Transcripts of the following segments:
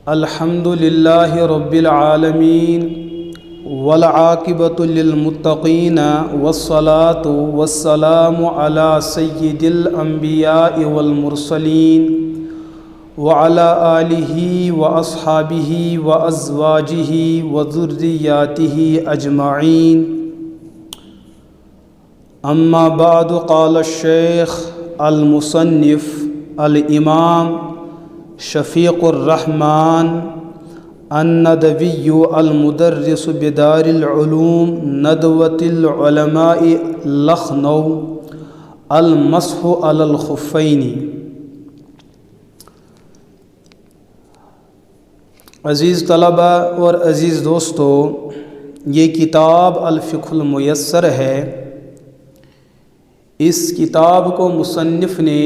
الحمد للہ رب العالمین والعاقبۃ للمتقین والصلاة والسلام علی سید الانبیاء والمرسلین وعلی آلہ واصحابہ وازواجہ وذریاتہ اجمعین اما بعد قال الشیخ المصنف الامام شفیق الرحمن الندوی المدرس بدار العلوم ندوۃ العلماء لکھنؤ المسح علی الخفین۔ عزیز طلبہ اور عزیز دوستو، یہ کتاب الفقہ المیسر ہے۔ اس کتاب کو مصنف نے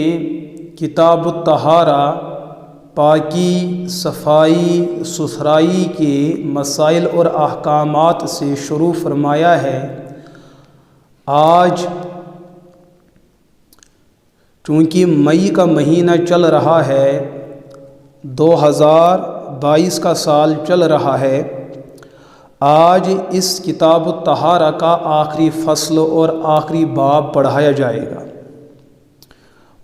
کتاب الطہارہ، پاکی، صفائی، ستھرائی کے مسائل اور احکامات سے شروع فرمایا ہے۔ آج چونکہ مئی کا مہینہ چل رہا ہے، 2022 کا سال چل رہا ہے، آج اس کتاب الطہارہ کا آخری فصل اور آخری باب پڑھایا جائے گا۔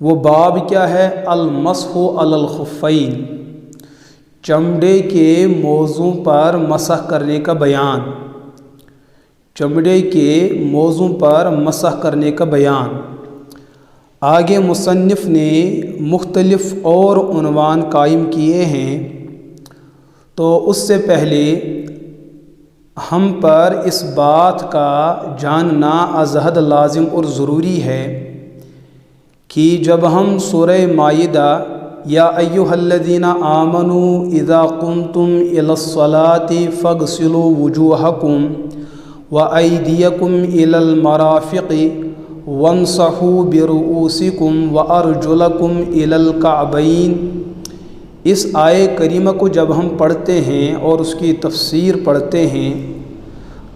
وہ باب کیا ہے؟ المسح علی الخفین، چمڑے کے موضوع پر مسح کرنے کا بیان۔ چمڑے کے موضوع پر مسح کرنے کا بیان۔ آگے مصنف نے مختلف اور عنوان قائم کیے ہیں، تو اس سے پہلے ہم پر اس بات کا جاننا ازحد لازم اور ضروری ہے کہ جب ہم سورہ مائدہ یا ایھا الذین آمنوا اذا قمتم الی الصلاۃ فاغسلوا وجوہکم وایدیکم الی المرافق وامسحوا برؤوسکم وارجلکم الی الکعبین، اس آیے کریمہ کو جب ہم پڑھتے ہیں اور اس کی تفسیر پڑھتے ہیں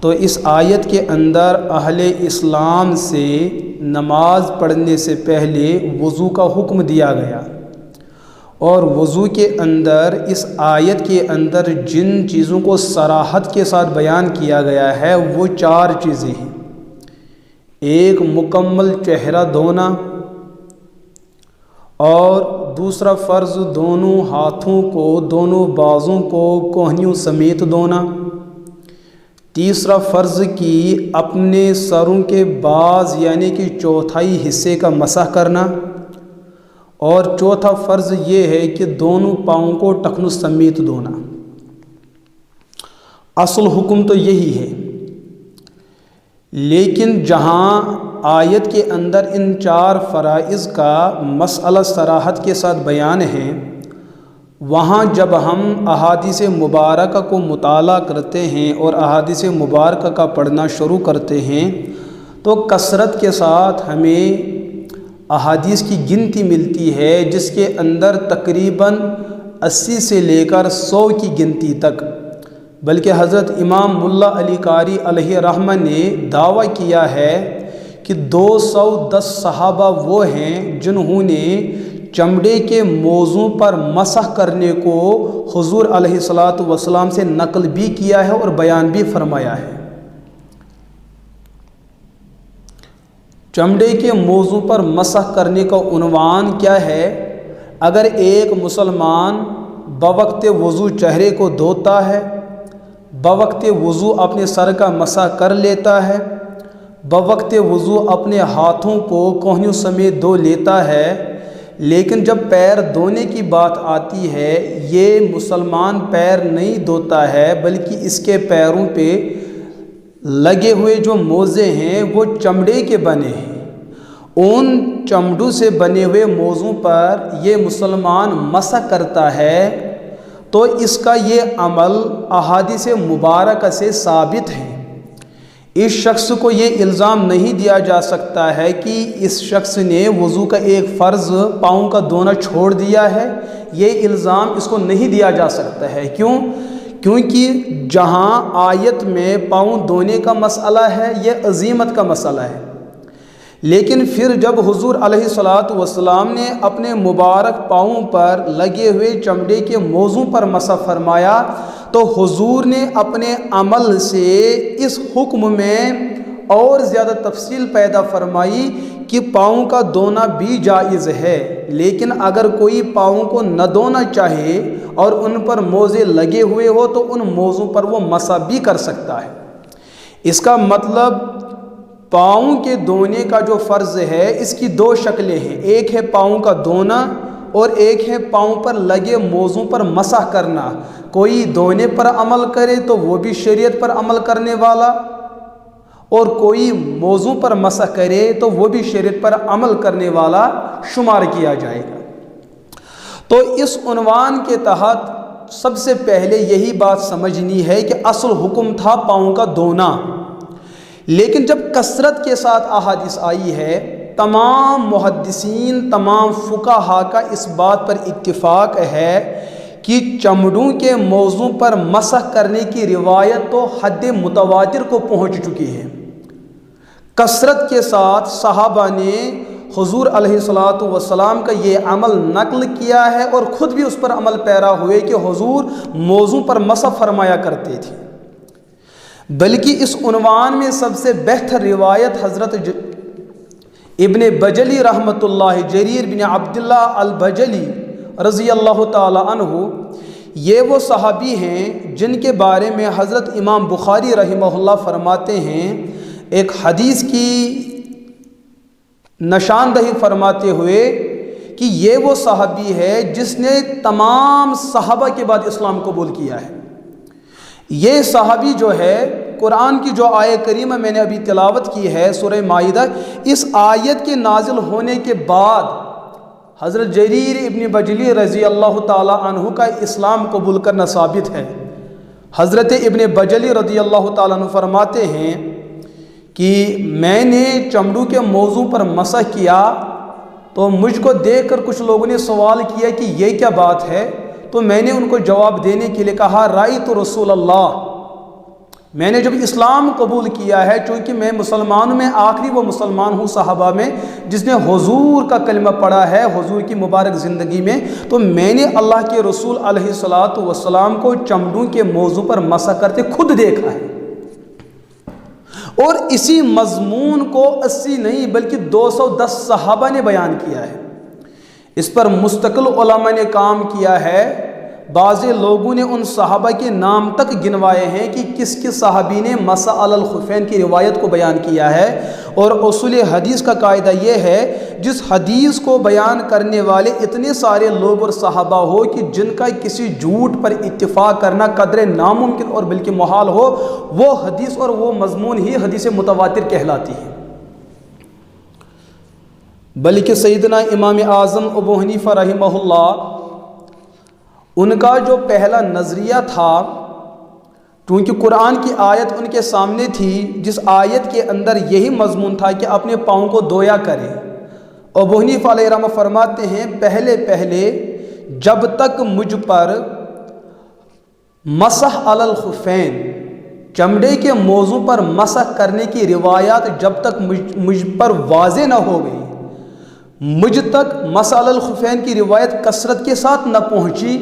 تو اس آیت کے اندر اہل اسلام سے نماز پڑھنے سے پہلے وضو کا حکم دیا گیا، اور وضو کے اندر اس آیت کے اندر جن چیزوں کو صراحت کے ساتھ بیان کیا گیا ہے وہ 4 چیزیں ہیں۔ ایک، مکمل چہرہ دھونا، اور دوسرا فرض دونوں ہاتھوں کو، دونوں بازوں کو کوہنیوں سمیت دھونا۔ تیسرا فرض کی اپنے سروں کے باز یعنی کہ چوتھائی حصے کا مسح کرنا، اور چوتھا فرض یہ ہے کہ دونوں پاؤں کو ٹخنوں سمیت دھونا۔ اصل حکم تو یہی ہے، لیکن جہاں آیت کے اندر ان 4 فرائض کا مسئلہ صراحت کے ساتھ بیان ہے، وہاں جب ہم احادیث مبارکہ کو مطالعہ کرتے ہیں اور احادیث مبارکہ کا پڑھنا شروع کرتے ہیں تو کثرت کے ساتھ ہمیں احادیث کی گنتی ملتی ہے، جس کے اندر تقریباً 80 سے لے کر 100 کی گنتی تک، بلکہ حضرت امام ملا علی قاری علیہ رحمہ نے دعویٰ کیا ہے کہ 210 صحابہ وہ ہیں جنہوں نے چمڑے کے موضوع پر مسح کرنے کو حضور علیہ الصلوۃ سے نقل بھی کیا ہے اور بیان بھی فرمایا ہے۔ چمڑے کے موضوع پر مسح کرنے کا عنوان کیا ہے؟ اگر ایک مسلمان بوقت وضو چہرے کو دھوتا ہے، بوقت وضو اپنے سر کا مسح کر لیتا ہے، بوقت وضو اپنے ہاتھوں کو کوہنیوں سمیت دھو لیتا ہے، لیکن جب پیر دھونے کی بات آتی ہے یہ مسلمان پیر نہیں دھوتا ہے، بلکہ اس کے پیروں پہ لگے ہوئے جو موزے ہیں وہ چمڑے کے بنے ہیں، ان چمڑوں سے بنے ہوئے موزوں پر یہ مسلمان مسح کرتا ہے، تو اس کا یہ عمل احادیث مبارکہ سے ثابت ہے۔ اس شخص کو یہ الزام نہیں دیا جا سکتا ہے کہ اس شخص نے وضو کا ایک فرض پاؤں کا دھونا چھوڑ دیا ہے، یہ الزام اس کو نہیں دیا جا سکتا ہے۔ کیونکہ جہاں آیت میں پاؤں دھونے کا مسئلہ ہے یہ عزیمت کا مسئلہ ہے، لیکن پھر جب حضور علیہ الصلوۃ والسلام نے اپنے مبارک پاؤں پر لگے ہوئے چمڑے کے موضوع پر مسح فرمایا تو حضور نے اپنے عمل سے اس حکم میں اور زیادہ تفصیل پیدا فرمائی کہ پاؤں کا دھونا بھی جائز ہے، لیکن اگر کوئی پاؤں کو نہ دھونا چاہے اور ان پر موزے لگے ہوئے ہو تو ان موزوں پر وہ مسح بھی کر سکتا ہے۔ اس کا مطلب پاؤں کے دھونے کا جو فرض ہے اس کی دو شکلیں ہیں، ایک ہے پاؤں کا دھونا اور ایک ہے پاؤں پر لگے موزوں پر مسح کرنا۔ کوئی دھونے پر عمل کرے تو وہ بھی شریعت پر عمل کرنے والا، اور کوئی موضوع پر مسح کرے تو وہ بھی شریعت پر عمل کرنے والا شمار کیا جائے گا۔ تو اس عنوان کے تحت سب سے پہلے یہی بات سمجھنی ہے کہ اصل حکم تھا پاؤں کا دھونا، لیکن جب کثرت کے ساتھ احادیث آئی ہے، تمام محدثین تمام فقہا کا اس بات پر اتفاق ہے کہ چمڑوں کے موضوع پر مسح کرنے کی روایت تو حد متواتر کو پہنچ چکی ہے۔ کثرت کے ساتھ صحابہ نے حضور علیہ الصلوۃ والسلام کا یہ عمل نقل کیا ہے اور خود بھی اس پر عمل پیرا ہوئے کہ حضور موضوع پر مسح فرمایا کرتے تھے۔ بلکہ اس عنوان میں سب سے بہتر روایت حضرت ابن بجلی رحمۃ اللہ، جریر بن عبداللہ البجلی رضی اللہ تعالی عنہ، یہ وہ صحابی ہیں جن کے بارے میں حضرت امام بخاری رحمہ اللہ فرماتے ہیں، ایک حدیث کی نشاندہی فرماتے ہوئے کہ یہ وہ صحابی ہے جس نے تمام صحابہ کے بعد اسلام قبول کیا ہے۔ یہ صحابی جو ہے، قرآن کی جو آیت کریمہ میں نے ابھی تلاوت کی ہے سورہ مائدہ، اس آیت کے نازل ہونے کے بعد حضرت جریر ابن بجلی رضی اللہ تعالی عنہ کا اسلام قبول کرنا ثابت ہے۔ حضرت ابن بجلی رضی اللہ تعالیٰ عنہ فرماتے ہیں کہ میں نے چمڑوں کے موضوع پر مسح کیا تو مجھ کو دیکھ کر کچھ لوگوں نے سوال کیا کہ یہ کیا بات ہے، تو میں نے ان کو جواب دینے کے لیے کہا رأیت رسول اللہ، میں نے جب اسلام قبول کیا ہے، چونکہ میں مسلمانوں میں آخری وہ مسلمان ہوں صحابہ میں جس نے حضور کا کلمہ پڑھا ہے حضور کی مبارک زندگی میں، تو میں نے اللہ کے رسول علیہ الصلوۃ والسلام کو چمڑوں کے موضوع پر مسح کرتے خود دیکھا ہے، اور اسی مضمون کو 80 نہیں بلکہ 210 صحابہ نے بیان کیا ہے۔ اس پر مستقل علماء نے کام کیا ہے، بعض لوگوں نے ان صحابہ کے نام تک گنوائے ہیں کہ کس کس صحابی نے مسح علی الخفین کی روایت کو بیان کیا ہے، اور اصول حدیث کا قاعدہ یہ ہے جس حدیث کو بیان کرنے والے اتنے سارے لوگ اور صحابہ ہو کہ جن کا کسی جھوٹ پر اتفاق کرنا قدر ناممکن اور بلکہ محال ہو، وہ حدیث اور وہ مضمون ہی حدیث متواتر کہلاتی ہے۔ بلکہ سیدنا امام اعظم ابو حنیفہ رحمہ اللہ، ان کا جو پہلا نظریہ تھا، کیونکہ قرآن کی آیت ان کے سامنے تھی جس آیت کے اندر یہی مضمون تھا کہ اپنے پاؤں کو دھویا کرے، ابو حنیفہ علیہ رحمہ فرماتے ہیں پہلے جب تک مجھ پر مسح علی الخفین، چمڑے کے موضوع پر مسح کرنے کی روایات جب تک مجھ پر واضح نہ ہو گئی، مجھ تک مسح علی الخفین کی روایت کثرت کے ساتھ نہ پہنچی،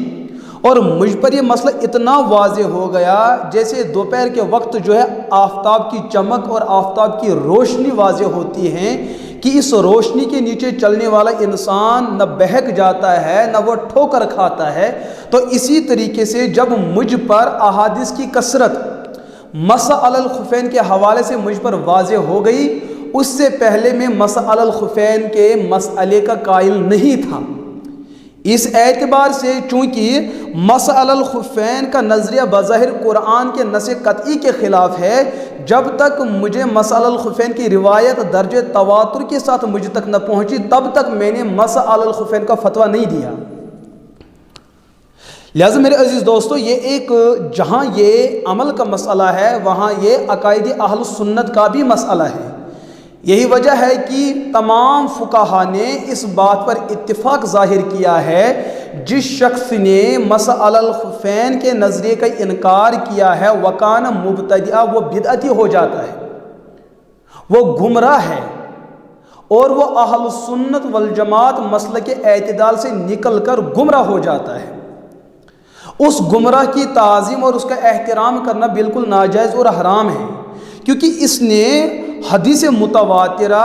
اور مجھ پر یہ مسئلہ اتنا واضح ہو گیا جیسے دوپہر کے وقت جو ہے آفتاب کی چمک اور آفتاب کی روشنی واضح ہوتی ہے کہ اس روشنی کے نیچے چلنے والا انسان نہ بہک جاتا ہے نہ وہ ٹھوکر کھاتا ہے، تو اسی طریقے سے جب مجھ پر احادیث کی کثرت مسح علی الخفین کے حوالے سے مجھ پر واضح ہو گئی، اس سے پہلے میں مسح علی الخفین کے مسئلے کا قائل نہیں تھا۔ اس اعتبار سے چونکہ مسح علی الخفین کا نظریہ بظاہر قرآن کے نص قطعی کے خلاف ہے، جب تک مجھے مسح علی الخفین کی روایت درجہ تواتر کے ساتھ مجھ تک نہ پہنچی تب تک میں نے مسح علی الخفین کا فتویٰ نہیں دیا۔ لہٰذا میرے عزیز دوستو، یہ ایک جہاں یہ عمل کا مسئلہ ہے وہاں یہ عقائد اہل السنت کا بھی مسئلہ ہے۔ یہی وجہ ہے کہ تمام فقہا نے اس بات پر اتفاق ظاہر کیا ہے، جس شخص نے مسح علی الخفین کے نظریے کا انکار کیا ہے وکان مبتدعہ، وہ بدعتی ہو جاتا ہے، وہ گمراہ ہے، اور وہ اہل سنت والجماعت مسلک اعتدال سے نکل کر گمراہ ہو جاتا ہے، اس گمراہ کی تعظیم اور اس کا احترام کرنا بالکل ناجائز اور حرام ہے، کیونکہ اس نے حدیث متواترہ،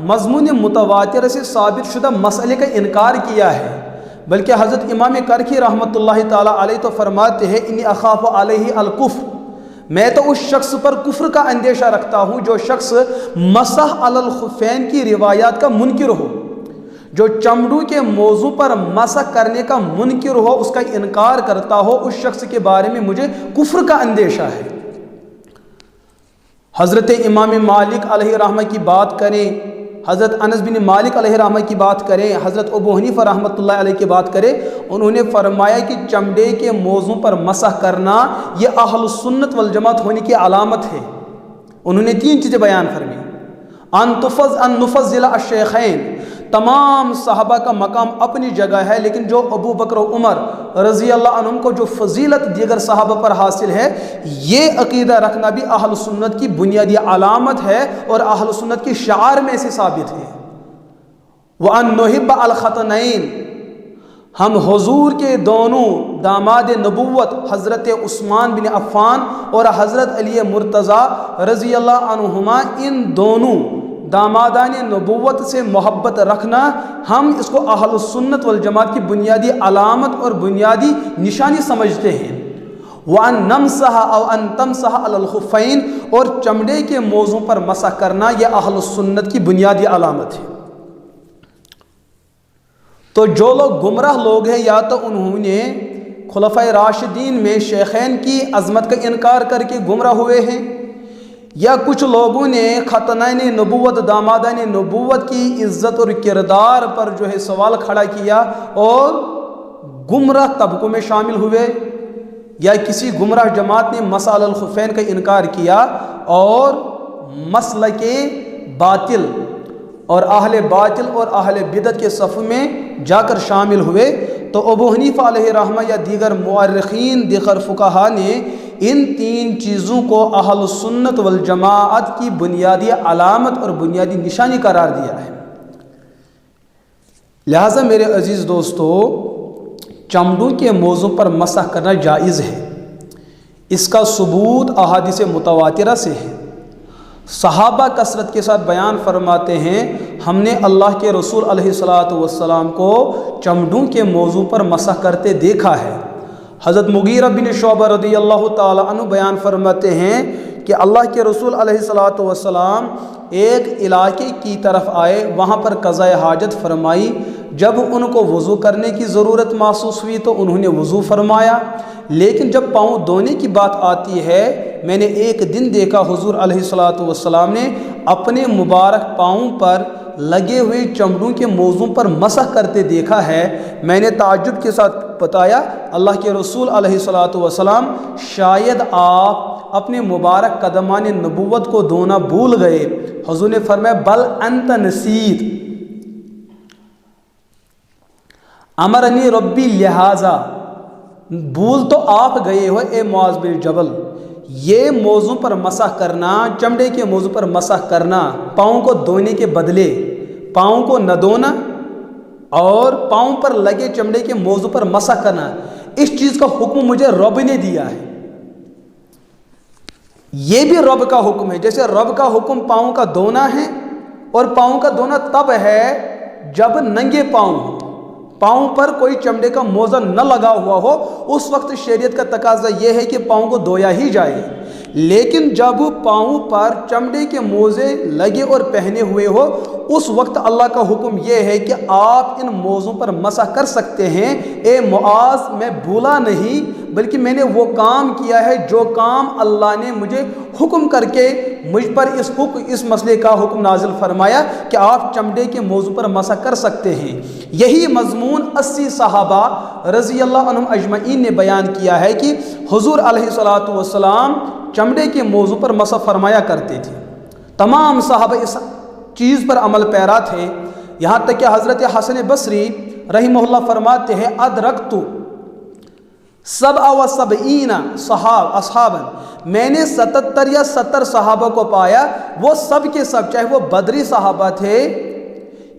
مضمون متواترہ سے ثابت شدہ مسئلے کا انکار کیا ہے۔ بلکہ حضرت امام کرخی رحمۃ اللہ تعالیٰ علیہ تو فرماتے ہیں انی اخاف علیہ الکفر، میں تو اس شخص پر کفر کا اندیشہ رکھتا ہوں جو شخص مسح علی الخفین کی روایات کا منکر ہو، جو چمڑوں کے موضوع پر مسح کرنے کا منکر ہو، اس کا انکار کرتا ہو، اس شخص کے بارے میں مجھے کفر کا اندیشہ ہے۔ حضرت امام مالک علیہ رحمہ کی بات کریں، حضرت انس بن مالک علیہ رحمہ کی بات کریں، حضرت ابو حنیفہ رحمۃ اللہ علیہ کی بات کریں، انہوں نے فرمایا کہ چمڑے کے موضوع پر مسح کرنا یہ اہل سنت والجماعت ہونے کی علامت ہے۔ انہوں نے 3 چیزیں بیان فرمائی، ان نفضل الشیخین، تمام صحابہ کا مقام اپنی جگہ ہے، لیکن جو ابو بکر و عمر رضی اللہ عنہم کو جو فضیلت دیگر صحابہ پر حاصل ہے، یہ عقیدہ رکھنا بھی اہل سنت کی بنیادی علامت ہے اور اہل سنت کی شعار میں سے ثابت ہے۔ وَأَن نُحِبَّ الْخَطَنَيْن، ہم حضور کے دونوں داماد نبوت حضرت عثمان بن عفان اور حضرت علی مرتضیٰ رضی اللہ عنہما، ان دونوں دامادان نبوت سے محبت رکھنا، ہم اس کو اہل سنت والجماعت کی بنیادی علامت اور بنیادی نشانی سمجھتے ہیں۔ وَأَن نَمْسَحَ أَوْ أَن تَمْسَحَ عَلَى الْخُفَّيْن، اور چمڑے کے موضوع پر مسح کرنا یہ اہل سنت کی بنیادی علامت ہے۔ تو جو لوگ گمراہ لوگ ہیں، یا تو انہوں نے خلفائے راشدین میں شیخین کی عظمت کا انکار کر کے گمراہ ہوئے ہیں، یا کچھ لوگوں نے ختنین نبوت، دامادان نبوت کی عزت اور کردار پر جو ہے سوال کھڑا کیا اور گمراہ طبقوں میں شامل ہوئے، یا کسی گمراہ جماعت نے مسح علی الخفین کا انکار کیا اور مسلک باطل اور اہل باطل اور اہل بدعت کے صف میں جا کر شامل ہوئے، تو ابو حنیفہ علیہ رحمہ یا دیگر مورخین، دیگر فقہا نے ان 3 چیزوں کو اہل سنت والجماعت کی بنیادی علامت اور بنیادی نشانی قرار دیا ہے۔ لہٰذا میرے عزیز دوستو، چمڑوں کے موضوع پر مسح کرنا جائز ہے، اس کا ثبوت احادیث متواترہ سے ہے۔ صحابہ کثرت کے ساتھ بیان فرماتے ہیں ہم نے اللہ کے رسول علیہ الصلاۃ والسلام کو چمڑوں کے موضوع پر مسح کرتے دیکھا ہے۔ حضرت مغیرہ بن شعبہ رضی اللہ تعالی عنہ بیان فرماتے ہیں کہ اللہ کے رسول علیہ الصلاۃ والسلام ایک علاقے کی طرف آئے، وہاں پر قضاء حاجت فرمائی، جب ان کو وضو کرنے کی ضرورت محسوس ہوئی تو انہوں نے وضو فرمایا، لیکن جب پاؤں دھونے کی بات آتی ہے، میں نے ایک دن دیکھا حضور علیہ الصلاۃ والسلام نے اپنے مبارک پاؤں پر لگے ہوئے چمڑوں کے موضوع پر مسح کرتے دیکھا ہے۔ میں نے تعجب کے ساتھ بتایا اللہ کے رسول علیہ الصلاۃ والسلام شاید آپ اپنے مبارک قدمان نبوت کو دھونا بھول گئے۔ حضور نے فرمایا بل انت نسیت، امرنی ربی لہذا، بھول تو آپ گئے ہو اے معاذ بن جبل۔ یہ موضوع پر مسح کرنا، چمڑے کے موضوع پر مسح کرنا، پاؤں کو دھونے کے بدلے پاؤں کو نہ دھونا اور پاؤں پر لگے چمڑے کے موضوع پر مسح کرنا، اس چیز کا حکم مجھے رب نے دیا ہے۔ یہ بھی رب کا حکم ہے، جیسے رب کا حکم پاؤں کا دھونا ہے، اور پاؤں کا دھونا تب ہے جب ننگے پاؤں ہوں، پاؤں پر کوئی چمڑے کا موزہ نہ لگا ہوا ہو، اس وقت شریعت کا تقاضا یہ ہے کہ پاؤں کو دھویا ہی جائے۔ لیکن جب پاؤں پر چمڑے کے موزے لگے اور پہنے ہوئے ہو، اس وقت اللہ کا حکم یہ ہے کہ آپ ان موضوع پر مسح کر سکتے ہیں۔ اے معاذ، میں بھولا نہیں بلکہ میں نے وہ کام کیا ہے جو کام اللہ نے مجھے حکم کر کے مجھ پر اس مسئلے کا حکم نازل فرمایا کہ آپ چمڑے کے موضوع پر مسح کر سکتے ہیں۔ یہی مضمون 80 صحابہ رضی اللہ عنہم اجمعین نے بیان کیا ہے کہ حضور علیہ الصلاۃ والسلام چمڑے کے موضوع پر مسح فرمایا کرتے تھے۔ تمام صحابہ اس چیز پر عمل پیرا تھے، یہاں تک کہ حضرت حسن بصری رحمہ اللہ فرماتے ہیں ادرکت 77 اصحابا، میں نے 77 یا 70 صحابہ کو پایا، وہ سب کے سب، چاہے وہ بدری صحابہ تھے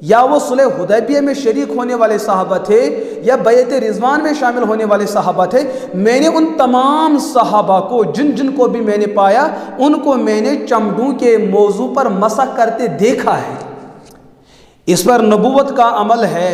یا وہ صلح حدیبیہ میں شریک ہونے والے صحابہ تھے یا بیعت رضوان میں شامل ہونے والے صحابہ تھے، میں نے ان تمام صحابہ کو جن کو بھی میں نے پایا ان کو میں نے چمڑوں کے موضوع پر مسح کرتے دیکھا ہے۔ اس پر نبوت کا عمل ہے،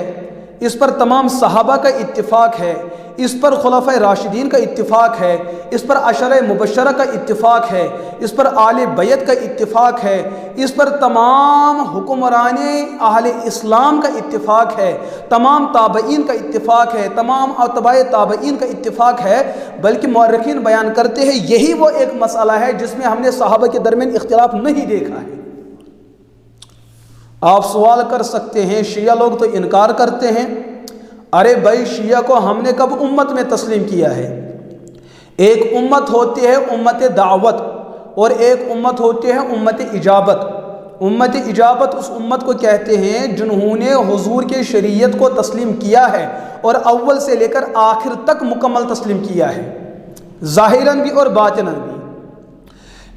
اس پر تمام صحابہ کا اتفاق ہے، اس پر خلفائے راشدین کا اتفاق ہے، اس پر عشرہ مبشرہ کا اتفاق ہے، اس پر آل بیت کا اتفاق ہے، اس پر تمام حکمران اہل اسلام کا اتفاق ہے، تمام تابعین کا اتفاق ہے، تمام اتباع تابعین کا اتفاق ہے۔ بلکہ مورخین بیان کرتے ہیں یہی وہ ایک مسئلہ ہے جس میں ہم نے صحابہ کے درمیان اختلاف نہیں دیکھا ہے۔ آپ سوال کر سکتے ہیں شیعہ لوگ تو انکار کرتے ہیں، ارے بھائی شیعہ کو ہم نے کب امت میں تسلیم کیا ہے؟ ایک امت ہوتی ہے امت دعوت اور ایک امت ہوتی ہے امت اجابت۔ امت اجابت اس امت کو کہتے ہیں جنہوں نے حضور کے شریعت کو تسلیم کیا ہے اور اول سے لے کر آخر تک مکمل تسلیم کیا ہے، ظاہراً بھی اور باطناً بھی۔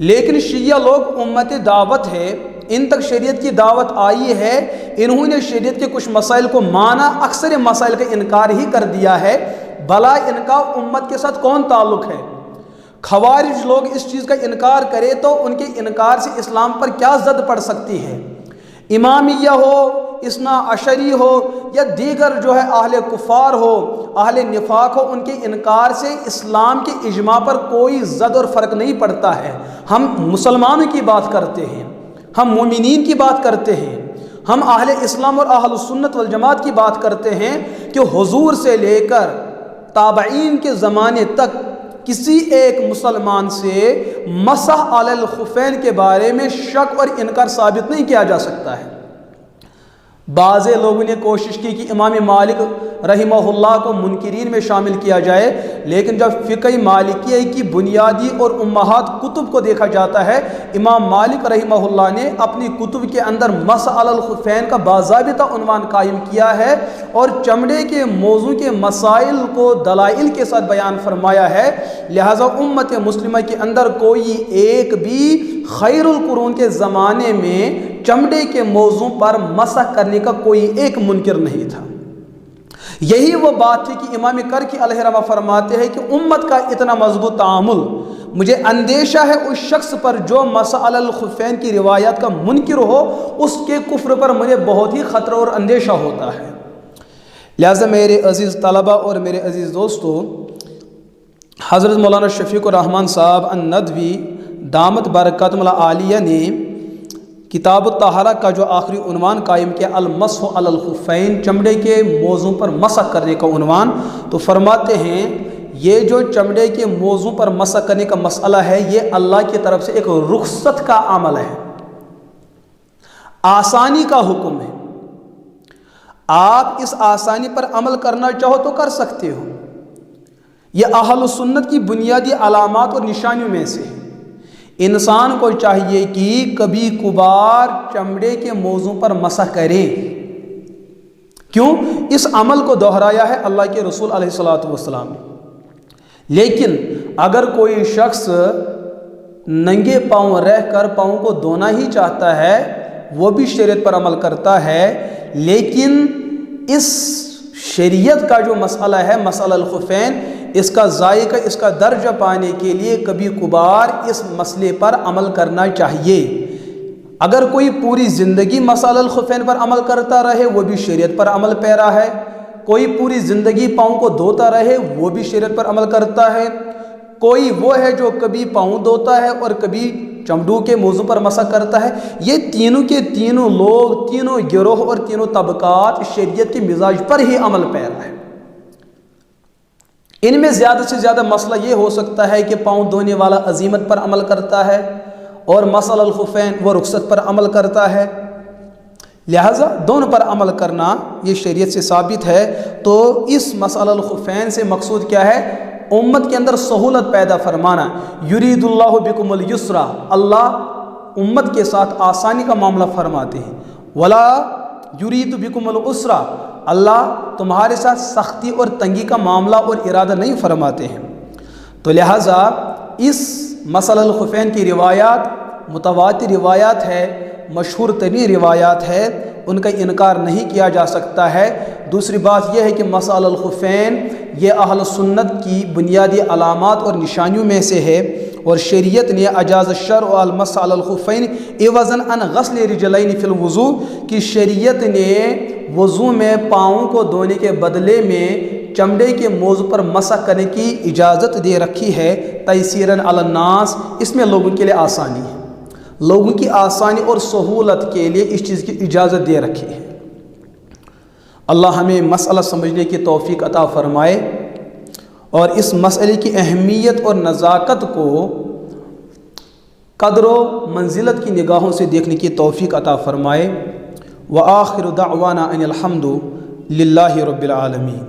لیکن شیعہ لوگ امت دعوت ہے، ان تک شریعت کی دعوت آئی ہے، انہوں نے شریعت کے کچھ مسائل کو مانا، اکثر مسائل کا انکار ہی کر دیا ہے، بھلا ان کا امت کے ساتھ کون تعلق ہے؟ خوارج لوگ اس چیز کا انکار کرے تو ان کے انکار سے اسلام پر کیا زد پڑ سکتی ہے؟ امامیہ ہو، اثنا عشری ہو یا دیگر جو ہے اہل کفار ہو، اہل نفاق ہو، ان کے انکار سے اسلام کے اجماع پر کوئی زد اور فرق نہیں پڑتا ہے۔ ہم مسلمانوں کی بات کرتے ہیں، ہم مومنین کی بات کرتے ہیں، ہم اہل اسلام اور اہل سنت والجماعت کی بات کرتے ہیں کہ حضور سے لے کر تابعین کے زمانے تک کسی ایک مسلمان سے مسح علی الخفین کے بارے میں شک اور انکار ثابت نہیں کیا جا سکتا ہے۔ بعض لوگوں نے کوشش کی کہ امام مالک رحمہ اللہ کو منکرین میں شامل کیا جائے، لیکن جب فقہ مالکیہ کی بنیادی اور امہات کتب کو دیکھا جاتا ہے، امام مالک رحمہ اللہ نے اپنی کتب کے اندر مسح علی الخفین کا باضابطہ عنوان قائم کیا ہے اور چمڑے کے موضوع کے مسائل کو دلائل کے ساتھ بیان فرمایا ہے۔ لہٰذا امت مسلمہ کے اندر کوئی ایک بھی خیر القرون کے زمانے میں چمڑے کے موضوع پر مسح کرنے کا کوئی ایک منکر نہیں تھا۔ یہی وہ بات تھی کہ امام کرکی علیہ رحمہ فرماتے ہیں کہ امت کا اتنا مضبوط تعامل، مجھے اندیشہ ہے اس شخص پر جو مسح علی الخفین کی روایات کا منکر ہو، اس کے کفر پر مجھے بہت ہی خطرہ اور اندیشہ ہوتا ہے۔ لہٰذا میرے عزیز طلبہ اور میرے عزیز دوستو، حضرت مولانا شفیق الرحمن صاحب الندوی دامت برکاتہم العالیہ نے کتاب الطہارہ کا جو آخری عنوان قائم کیا، المسح علی الخفین، چمڑے کے موضوع پر مسح کرنے کا عنوان، تو فرماتے ہیں یہ جو چمڑے کے موضوع پر مسح کرنے کا مسئلہ ہے یہ اللہ کی طرف سے ایک رخصت کا عمل ہے، آسانی کا حکم ہے۔ آپ اس آسانی پر عمل کرنا چاہو تو کر سکتے ہو، یہ اہل سنت کی بنیادی علامات اور نشانیوں میں سے ہے۔ انسان کو چاہیے کہ کبھی کبھار چمڑے کے موضوع پر مسح کرے۔ کیوں؟ اس عمل کو دہرایا ہے اللہ کے رسول علیہ السلام نے۔ لیکن اگر کوئی شخص ننگے پاؤں رہ کر پاؤں کو دھونا ہی چاہتا ہے، وہ بھی شریعت پر عمل کرتا ہے، لیکن اس شریعت کا جو مسئلہ ہے مسئلہ الخفین، اس کا ذائقہ، اس کا درجہ پانے کے لیے کبھی کبھار اس مسئلے پر عمل کرنا چاہیے۔ اگر کوئی پوری زندگی مسئلہ الخفین پر عمل کرتا رہے وہ بھی شریعت پر عمل پیرا ہے، کوئی پوری زندگی پاؤں کو دھوتا رہے وہ بھی شریعت پر عمل کرتا ہے، کوئی وہ ہے جو کبھی پاؤں دھوتا ہے اور کبھی چمڑوں کے موضوع پر مسح کرتا ہے۔ یہ تینوں کے تینوں لوگ، تینوں گروہ اور تینوں طبقات شریعت کے مزاج پر ہی عمل پیرا ہے۔ ان میں زیادہ سے زیادہ مسئلہ یہ ہو سکتا ہے کہ پاؤں دھونے والا عزیمت پر عمل کرتا ہے اور مسح الخفین وہ رخصت پر عمل کرتا ہے، لہٰذا دونوں پر عمل کرنا یہ شریعت سے ثابت ہے۔ تو اس مسح الخفین سے مقصود کیا ہے؟ امت کے اندر سہولت پیدا فرمانا۔ یرید اللہ بکم الیسرا، اللہ امت کے ساتھ آسانی کا معاملہ فرماتے ہیں۔ ولا یرید بکم العسرا، اللہ تمہارے ساتھ سختی اور تنگی کا معاملہ اور ارادہ نہیں فرماتے ہیں۔ تو لہٰذا اس مسح الخفین کی روایات متواتر روایات ہے، مشہور ترین روایات ہے، ان کا انکار نہیں کیا جا سکتا ہے۔ دوسری بات یہ ہے کہ مسح علی الخفین یہ اہل سنت کی بنیادی علامات اور نشانیوں میں سے ہے، اور شریعت نے اجاز الشرع المسح علی الخفین عوضاً عن غسل رجلین فی الوضوء کہ شریعت نے وضو میں پاؤں کو دھونے کے بدلے میں چمڑے کے موضوع پر مسح کرنے کی اجازت دے رکھی ہے، تیسیراً علی الناس، اس میں لوگوں کے لیے آسانی ہے، لوگوں کی آسانی اور سہولت کے لیے اس چیز کی اجازت دے رکھی ہے۔ اللہ ہمیں مسئلہ سمجھنے کی توفیق عطا فرمائے اور اس مسئلے کی اہمیت اور نزاکت کو قدر و منزلت کی نگاہوں سے دیکھنے کی توفیق عطا فرمائے۔ وآخر دعوانا ان الحمد للہ رب العالمین۔